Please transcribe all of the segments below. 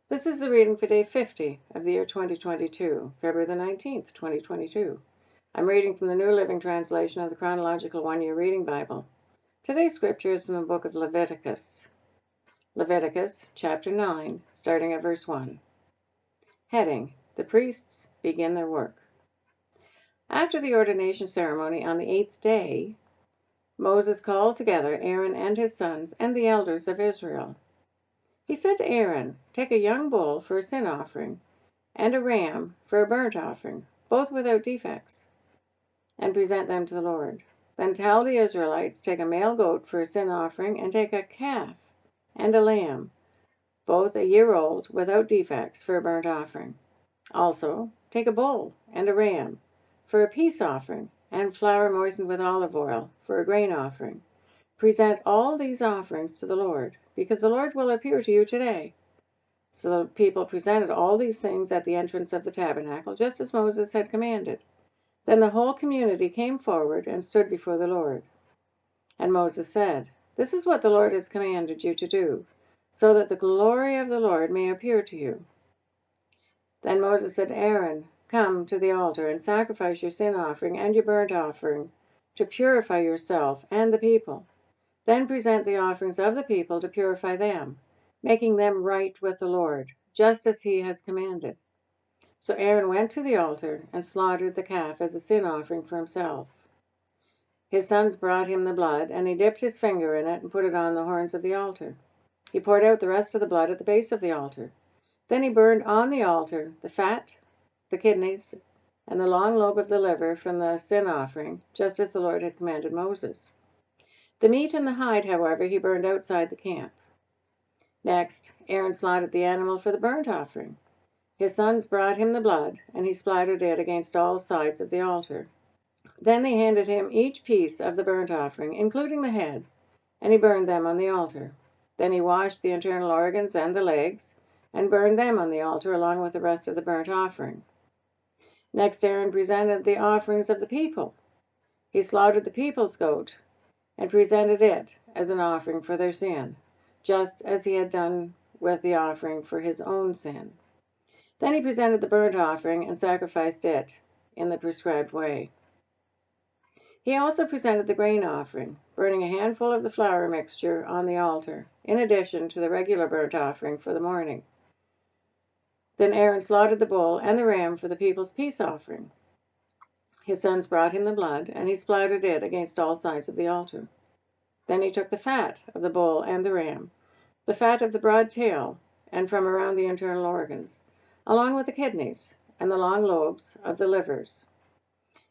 This is the reading for day 50 of the year 2022, February the 19th, 2022. I'm reading from the New Living Translation of the Chronological One-Year Reading Bible. Today's scripture is from the book of Leviticus. Leviticus chapter 9, starting at verse 1. Heading: The priests begin their work. After the ordination ceremony on the 8th day, Moses called together Aaron and his sons and the elders of Israel. He said to Aaron, "Take a young bull for a sin offering and a ram for a burnt offering, both without defects, and present them to the Lord. Then tell the Israelites, take a male goat for a sin offering and take a calf and a lamb, both a year old, without defects, for a burnt offering. Also, take a bull and a ram for a peace offering and flour moistened with olive oil for a grain offering. Present all these offerings to the Lord, because the Lord will appear to you today." So the people presented all these things at the entrance of the tabernacle, just as Moses had commanded. Then the whole community came forward and stood before the Lord. And Moses said, "This is what the Lord has commanded you to do, so that the glory of the Lord may appear to you." Then Moses said to Aaron, "Come to the altar and sacrifice your sin offering and your burnt offering to purify yourself and the people. Then present the offerings of the people to purify them, making them right with the Lord, just as he has commanded." So Aaron went to the altar and slaughtered the calf as a sin offering for himself. His sons brought him the blood, and he dipped his finger in it and put it on the horns of the altar. He poured out the rest of the blood at the base of the altar. Then he burned on the altar the fat, the kidneys, and the long lobe of the liver from the sin offering, just as the Lord had commanded Moses. The meat and the hide, however, he burned outside the camp. Next, Aaron slaughtered the animal for the burnt offering. His sons brought him the blood, and he splattered it against all sides of the altar. Then they handed him each piece of the burnt offering, including the head, and he burned them on the altar. Then he washed the internal organs and the legs, and burned them on the altar along with the rest of the burnt offering. Next, Aaron presented the offerings of the people. He slaughtered the people's goat and presented it as an offering for their sin, just as he had done with the offering for his own sin. Then he presented the burnt offering and sacrificed it in the prescribed way. He also presented the grain offering, burning a handful of the flour mixture on the altar, in addition to the regular burnt offering for the morning. Then Aaron slaughtered the bull and the ram for the people's peace offering. His sons brought him the blood, and he splattered it against all sides of the altar. Then he took the fat of the bull and the ram, the fat of the broad tail, and from around the internal organs, along with the kidneys and the long lobes of the livers.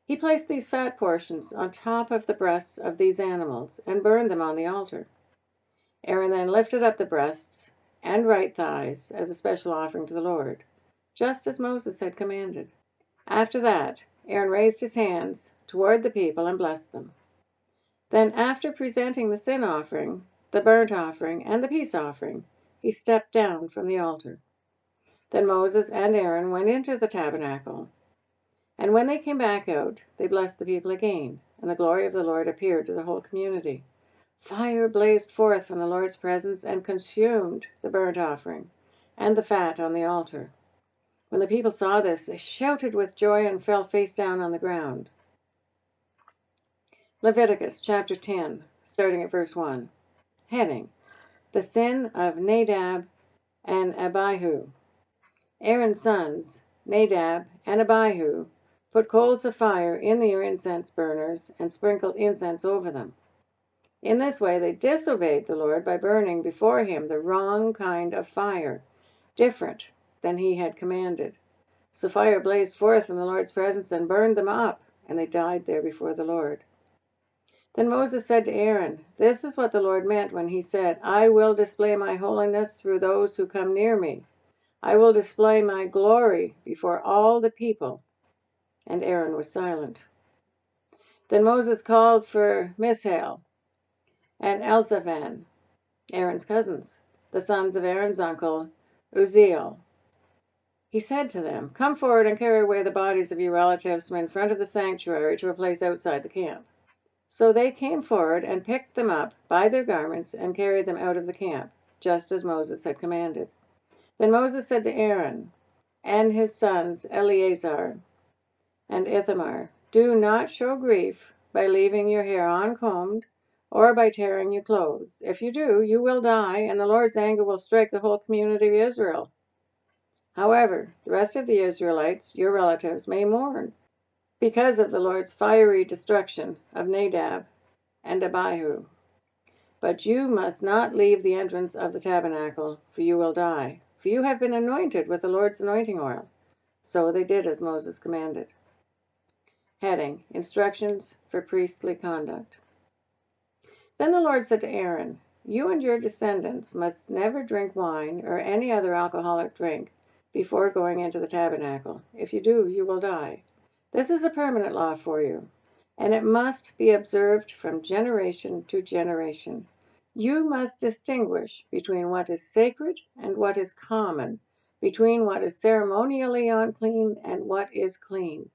He placed these fat portions on top of the breasts of these animals and burned them on the altar. Aaron then lifted up the breasts and right thighs as a special offering to the Lord, just as Moses had commanded. After that, Aaron raised his hands toward the people and blessed them. Then, after presenting the sin offering, the burnt offering, and the peace offering, he stepped down from the altar. Then Moses and Aaron went into the tabernacle, and when they came back out, they blessed the people again, and the glory of the Lord appeared to the whole community. Fire blazed forth from the Lord's presence and consumed the burnt offering and the fat on the altar. When the people saw this, they shouted with joy and fell face down on the ground. Leviticus chapter 10, starting at verse 1. Heading: The sin of Nadab and Abihu. Aaron's sons, Nadab and Abihu, put coals of fire in the incense burners and sprinkled incense over them. In this way they disobeyed the Lord by burning before him the wrong kind of fire, different than he had commanded. So fire blazed forth from the Lord's presence and burned them up, and they died there before the Lord. Then Moses said to Aaron, "This is what the Lord meant when he said, 'I will display my holiness through those who come near me. I will display my glory before all the people.'" And Aaron was silent. Then Moses called for Mishael and Elzaphan, Aaron's cousins, the sons of Aaron's uncle Uzziel. He said to them, "Come forward and carry away the bodies of your relatives from in front of the sanctuary to a place outside the camp." So they came forward and picked them up by their garments and carried them out of the camp, just as Moses had commanded. Then Moses said to Aaron and his sons Eleazar and Ithamar, "Do not show grief by leaving your hair uncombed or by tearing your clothes. If you do, you will die, and the Lord's anger will strike the whole community of Israel. However, the rest of the Israelites, your relatives, may mourn because of the Lord's fiery destruction of Nadab and Abihu. But you must not leave the entrance of the tabernacle, for you will die, for you have been anointed with the Lord's anointing oil." So they did as Moses commanded. Heading: Instructions for Priestly Conduct. Then the Lord said to Aaron, "You and your descendants must never drink wine or any other alcoholic drink before going into the tabernacle. If you do, you will die. This is a permanent law for you, and it must be observed from generation to generation. You must distinguish between what is sacred and what is common, between what is ceremonially unclean and what is clean.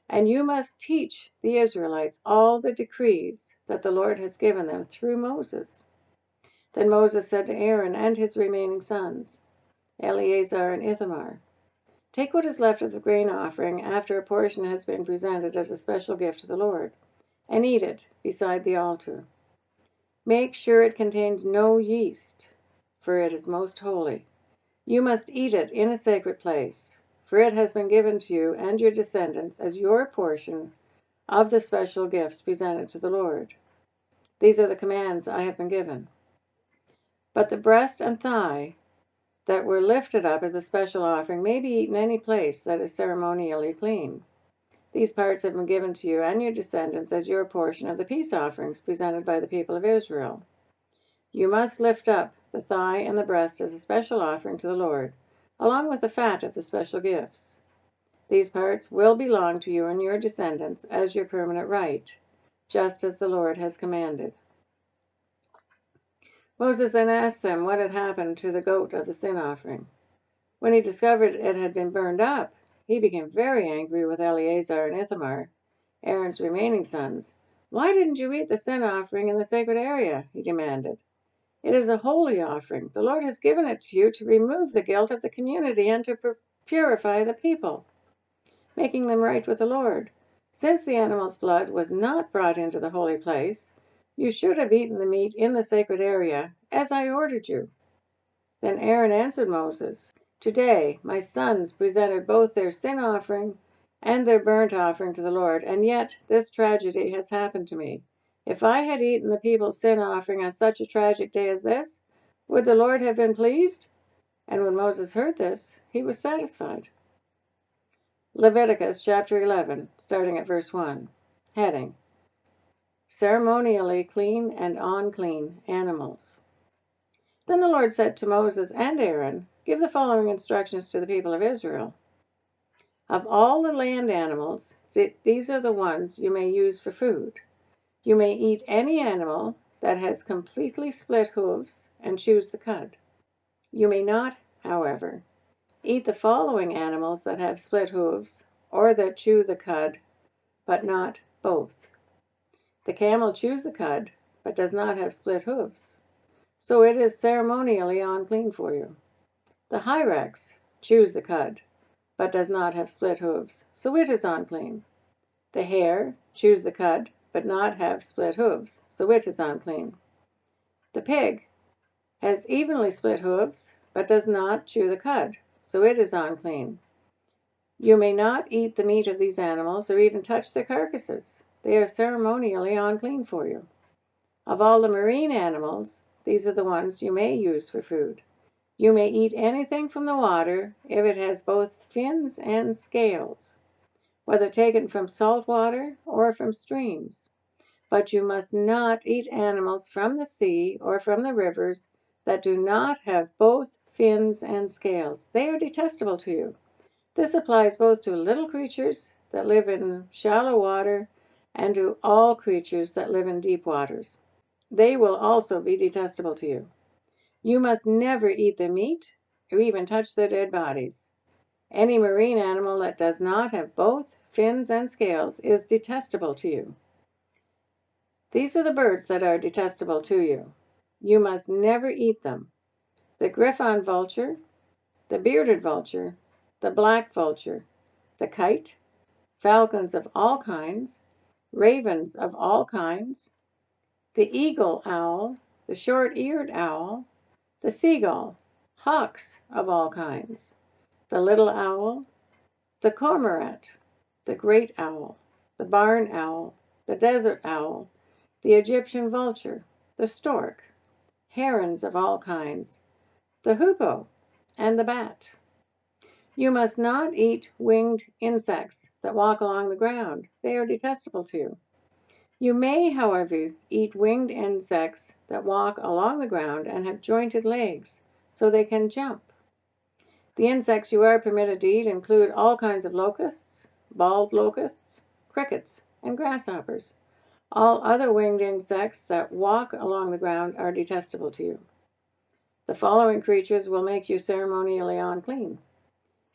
And you must teach the Israelites all the decrees that the Lord has given them through Moses." Then Moses said to Aaron and his remaining sons, Eleazar and Ithamar, "Take what is left of the grain offering after a portion has been presented as a special gift to the Lord, and eat it beside the altar. Make sure it contains no yeast, for it is most holy. You must eat it in a sacred place, for it has been given to you and your descendants as your portion of the special gifts presented to the Lord. These are the commands I have been given. But the breast and thigh that were lifted up as a special offering may be eaten any place that is ceremonially clean. These parts have been given to you and your descendants as your portion of the peace offerings presented by the people of Israel. You must lift up the thigh and the breast as a special offering to the Lord, along with the fat of the special gifts. These parts will belong to you and your descendants as your permanent right, just as the Lord has commanded." Moses then asked them what had happened to the goat of the sin offering. When he discovered it had been burned up, he became very angry with Eleazar and Ithamar, Aaron's remaining sons. "Why didn't you eat the sin offering in the sacred area?" he demanded. "It is a holy offering. The Lord has given it to you to remove the guilt of the community and to purify the people, making them right with the Lord. Since the animal's blood was not brought into the holy place, you should have eaten the meat in the sacred area, as I ordered you." Then Aaron answered Moses, "Today my sons presented both their sin offering and their burnt offering to the Lord, and yet this tragedy has happened to me. If I had eaten the people's sin offering on such a tragic day as this, would the Lord have been pleased?" And when Moses heard this, he was satisfied. Leviticus chapter 11, starting at verse 1. Heading: Ceremonially clean and unclean animals. Then the Lord said to Moses and Aaron, "Give the following instructions to the people of Israel. Of all the land animals, these are the ones you may use for food. You may eat any animal that has completely split hooves and choose the cud. You may not, however, eat the following animals that have split hooves or that chew the cud, but not both. The camel chews the cud, but does not have split hooves, so it is ceremonially unclean for you. The hyrax chews the cud, but does not have split hooves, so it is unclean. The hare chews the cud, but not have split hooves, so it is unclean. The pig has evenly split hooves, but does not chew the cud, so it is unclean. You may not eat the meat of these animals or even touch their carcasses. They are ceremonially unclean for you. Of all the marine animals, these are the ones you may use for food. You may eat anything from the water if it has both fins and scales, whether taken from salt water or from streams. But you must not eat animals from the sea or from the rivers that do not have both fins and scales. They are detestable to you. This applies both to little creatures that live in shallow water and to all creatures that live in deep waters. They will also be detestable to you. You must never eat their meat or even touch their dead bodies. Any marine animal that does not have both fins and scales is detestable to you. These are the birds that are detestable to you. You must never eat them: the griffon vulture, the bearded vulture, the black vulture, the kite, falcons of all kinds, ravens of all kinds, the eagle owl, the short-eared owl, the seagull, hawks of all kinds, the little owl, the cormorant, the great owl, the barn owl, the desert owl, the Egyptian vulture, the stork, herons of all kinds, the hoopoe, and the bat. You must not eat winged insects that walk along the ground. They are detestable to you. You may, however, eat winged insects that walk along the ground and have jointed legs, so they can jump. The insects you are permitted to eat include all kinds of locusts, bald locusts, crickets, and grasshoppers. All other winged insects that walk along the ground are detestable to you. The following creatures will make you ceremonially unclean.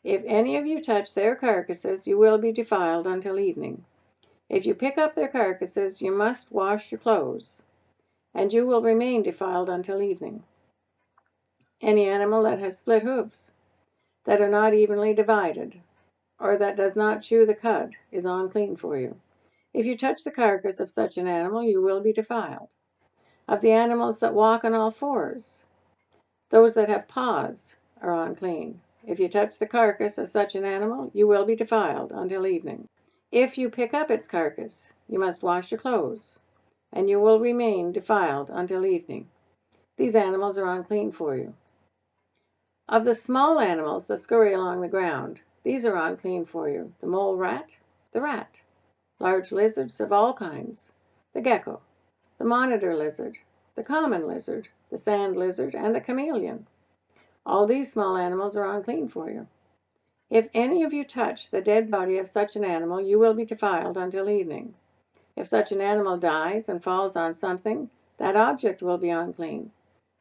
If any of you touch their carcasses, you will be defiled until evening. If you pick up their carcasses, you must wash your clothes, and you will remain defiled until evening. Any animal that has split hooves, that are not evenly divided, or that does not chew the cud, is unclean for you. If you touch the carcass of such an animal, you will be defiled. Of the animals that walk on all fours, those that have paws are unclean. If you touch the carcass of such an animal, you will be defiled until evening. If you pick up its carcass, you must wash your clothes, and you will remain defiled until evening. These animals are unclean for you. Of the small animals that scurry along the ground, these are unclean for you: the mole rat, the rat, large lizards of all kinds, the gecko, the monitor lizard, the common lizard, the sand lizard, and the chameleon. All these small animals are unclean for you. If any of you touch the dead body of such an animal, you will be defiled until evening. If such an animal dies and falls on something, that object will be unclean.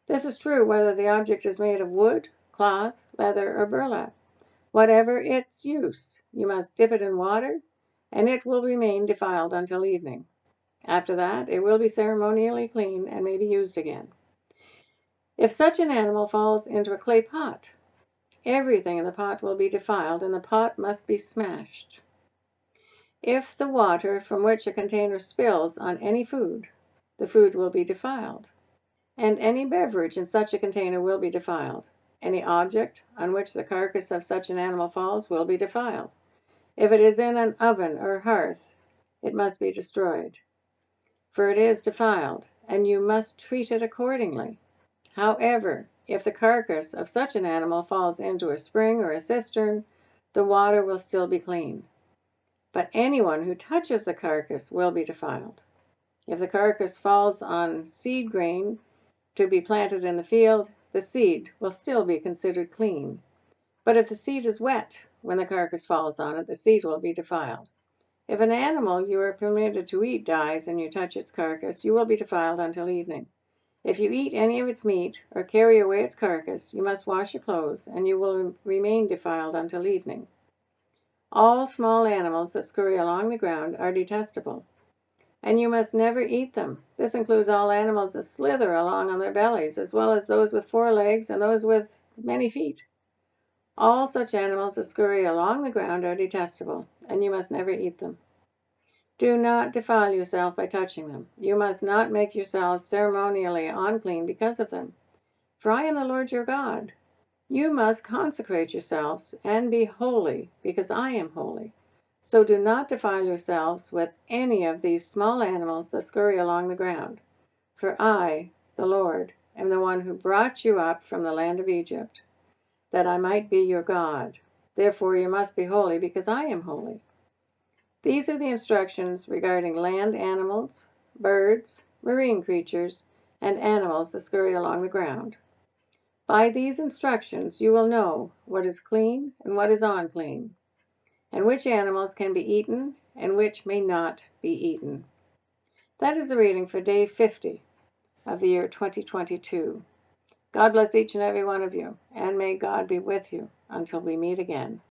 This is true whether the object is made of wood, cloth, leather, or burlap. Whatever its use, you must dip it in water, and it will remain defiled until evening. After that, it will be ceremonially clean and may be used again. If such an animal falls into a clay pot, everything in the pot will be defiled, and the pot must be smashed. If the water from which a container spills on any food, the food will be defiled, and any beverage in such a container will be defiled. Any object on which the carcass of such an animal falls will be defiled. If it is in an oven or hearth, it must be destroyed, for it is defiled, and you must treat it accordingly. However, if the carcass of such an animal falls into a spring or a cistern, the water will still be clean. But anyone who touches the carcass will be defiled. If the carcass falls on seed grain to be planted in the field, the seed will still be considered clean. But if the seed is wet when the carcass falls on it, the seed will be defiled. If an animal you are permitted to eat dies and you touch its carcass, you will be defiled until evening. If you eat any of its meat or carry away its carcass, you must wash your clothes, and you will remain defiled until evening. All small animals that scurry along the ground are detestable, and you must never eat them. This includes all animals that slither along on their bellies, as well as those with 4 legs and those with many feet. All such animals that scurry along the ground are detestable, and you must never eat them. Do not defile yourself by touching them. You must not make yourselves ceremonially unclean because of them. For I am the Lord your God. You must consecrate yourselves and be holy, because I am holy. So do not defile yourselves with any of these small animals that scurry along the ground. For I, the Lord, am the one who brought you up from the land of Egypt, that I might be your God. Therefore you must be holy, because I am holy. These are the instructions regarding land animals, birds, marine creatures, and animals that scurry along the ground. By these instructions you will know what is clean and what is unclean, and which animals can be eaten and which may not be eaten. That is the reading for day 50 of the year 2022. God bless each and every one of you, and may God be with you until we meet again.